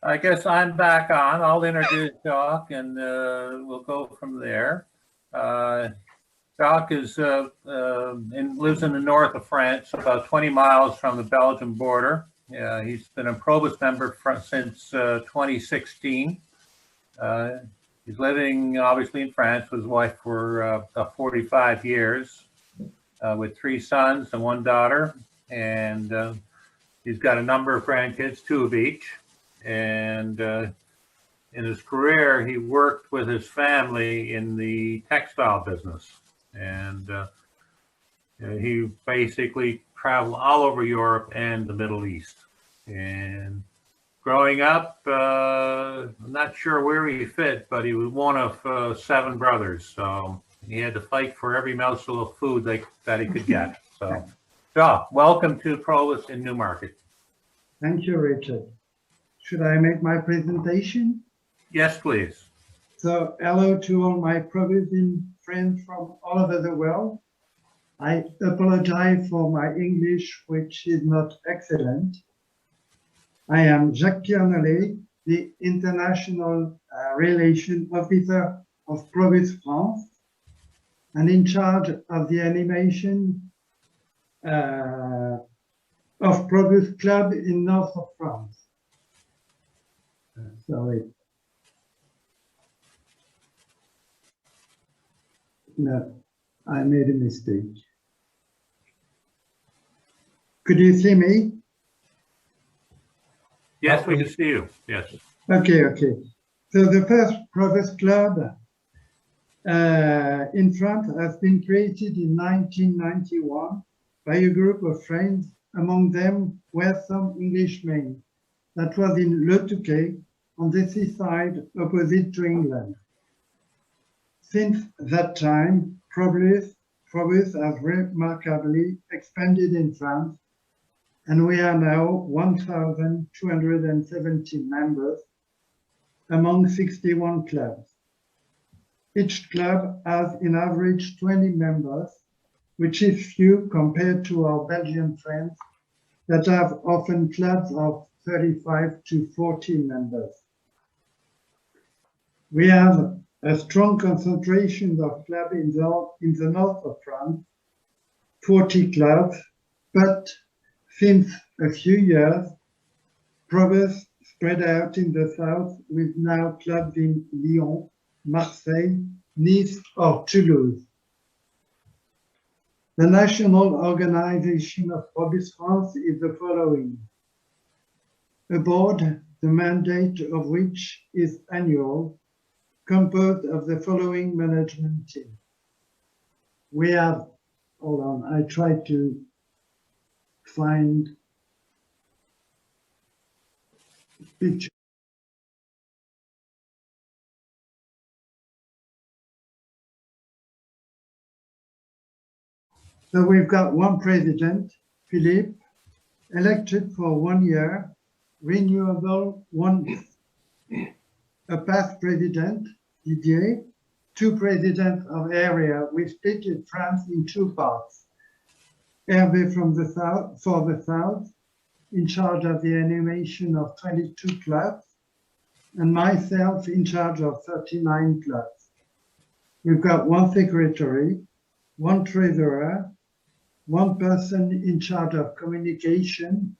I guess I'm back on. I'll introduce Jacques and we'll go from there. Jacques lives in the north of France, about 20 miles from the Belgian border. He's been a PROBUS member since 2016. He's living obviously in France with his wife for about 45 years, with 3 sons and 1 daughter. And he's got a number of grandkids, 2 of each. And in his career, he worked with his family in the textile business. And he basically traveled all over Europe and the Middle East. And growing up, I'm not sure where he fit, but he was one of 7 brothers. So he had to fight for every mouthful of food that he could get. So, Jacques, welcome to PROBUS in Newmarket. Thank you, Richard. Should I make my presentation? Yes, please. So, hello to all my PROBUS friends from all over the world. I apologize for my English, which is not excellent. I am Jacques Pierre Nollet, the International Relations Officer of PROBUS France, and in charge of the animation of PROBUS Club in north of France. Sorry. No, I made a mistake. Could you see me? Yes, we can see you. Yes. Okay. So the first PROBUS Club in France has been created in 1991 by a group of friends. Among them were some Englishmen. That was in Le Touquet, on the seaside opposite to England. Since that time, PROBUS has remarkably expanded in France, and we are now 1,270 members among 61 clubs. Each club has in average 20 members, which is few compared to our Belgian friends that have often clubs of 35 to 40 members. We have a strong concentration of clubs in the north of France, 40 clubs, but since a few years, PROBUS spread out in the south with now clubs in Lyon, Marseille, Nice or Toulouse. The national organization of PROBUS France is the following. A board, the mandate of which is annual, composed of the following management team. We have, hold on, I try to find a picture. So we've got one president, Philippe, elected for 1 year, renewable once. A past president, Didier, 2 presidents of area. We split France in 2 parts. Hervé from the south, for the south, in charge of the animation of 22 clubs, and myself in charge of 39 clubs. We've got 1 secretary, 1 treasurer, 1 person in charge of communication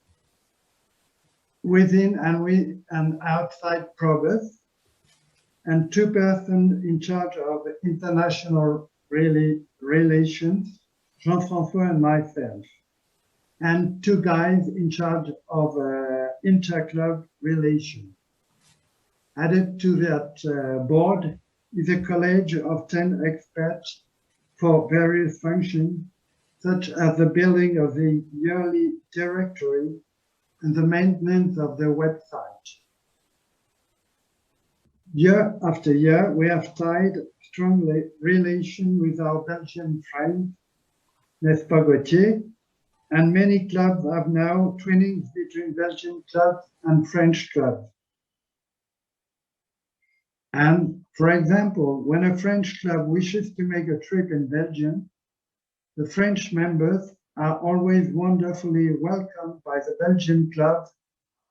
within and outside PROBUS, and 2 persons in charge of international relations, Jean-François and myself, and 2 guys in charge of inter-club relations. Added to that board is a college of 10 experts for various functions, such as the building of the yearly directory and the maintenance of the website. Year after year, we have tied strong relation with our Belgian friends, n'est-ce pas, Gauthier? And many clubs have now twinnings between Belgian clubs and French clubs. And for example, when a French club wishes to make a trip in Belgium, the French members are always wonderfully welcomed by the Belgian clubs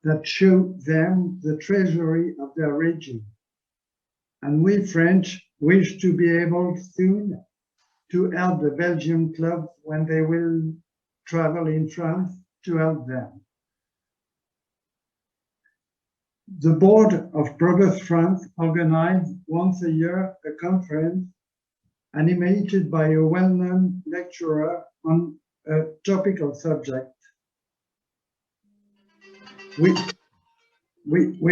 that show them the treasury of their region. And we French wish to be able soon to help the Belgian clubs when they will travel in France to help them. The board of PROBUS France organizes once a year a conference animated by a well-known lecturer on a topical subject. We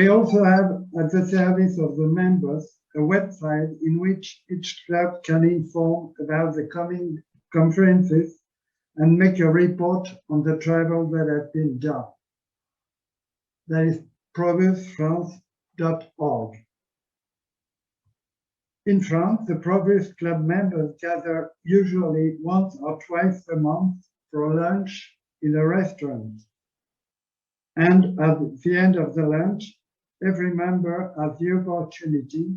also have at the service of the members a website in which each club can inform about the coming conferences and make a report on the travel that has been done. That is probusfrance.org. In France, the PROBUS club members gather usually once or twice a month for lunch in a restaurant. And at the end of the lunch, every member has the opportunity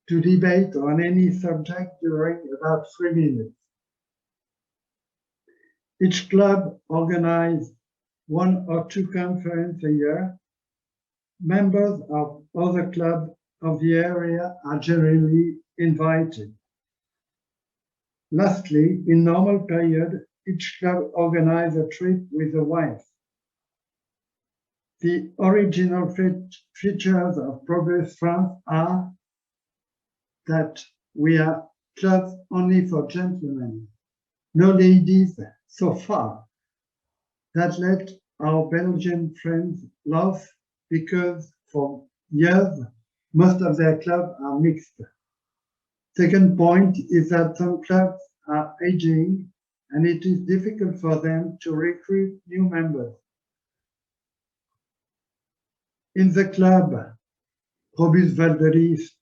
to debate on any subject during about 3 minutes. Each club organizes 1 or 2 conferences a year. Members of other clubs of the area are generally invited. Lastly, in normal period, each club organizes a trip with a wife. The original features of PROBUS France are that we are clubs only for gentlemen, no ladies so far. That let our Belgian friends laugh because for years, most of their clubs are mixed. Second point is that some clubs are aging and it is difficult for them to recruit new members. In the club, PROBUS Val de Lys,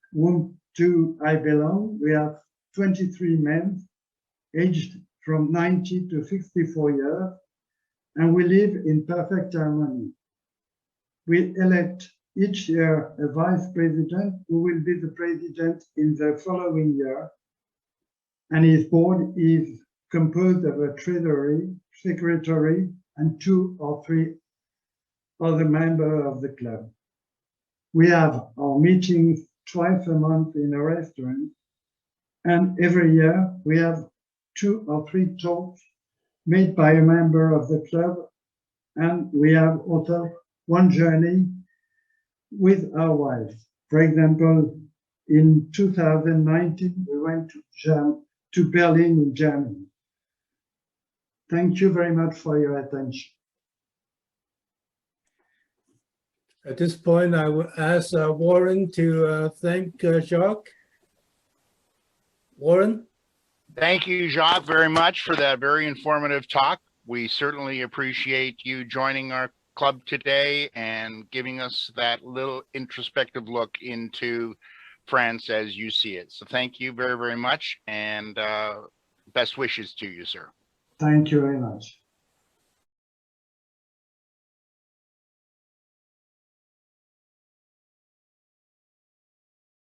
to I belong, we have 23 men aged from 90 to 64 years, and we live in perfect harmony. We elect each year a vice president who will be the president in the following year, and his board is composed of a treasury, secretary, and 2 or 3 other members of the club. We have our meetings twice a month in a restaurant, and every year we have 2 or 3 talks made by a member of the club, and we have also 1 journey with our wives. For example, in 2019, we went to Berlin in Germany. Thank you very much for your attention. At this point, I will ask Warren to thank Jacques. Warren? Thank you, Jacques, very much for that very informative talk. We certainly appreciate you joining our club today and giving us that little introspective look into France as you see it. So thank you very, very much, and best wishes to you, sir. Thank you very much.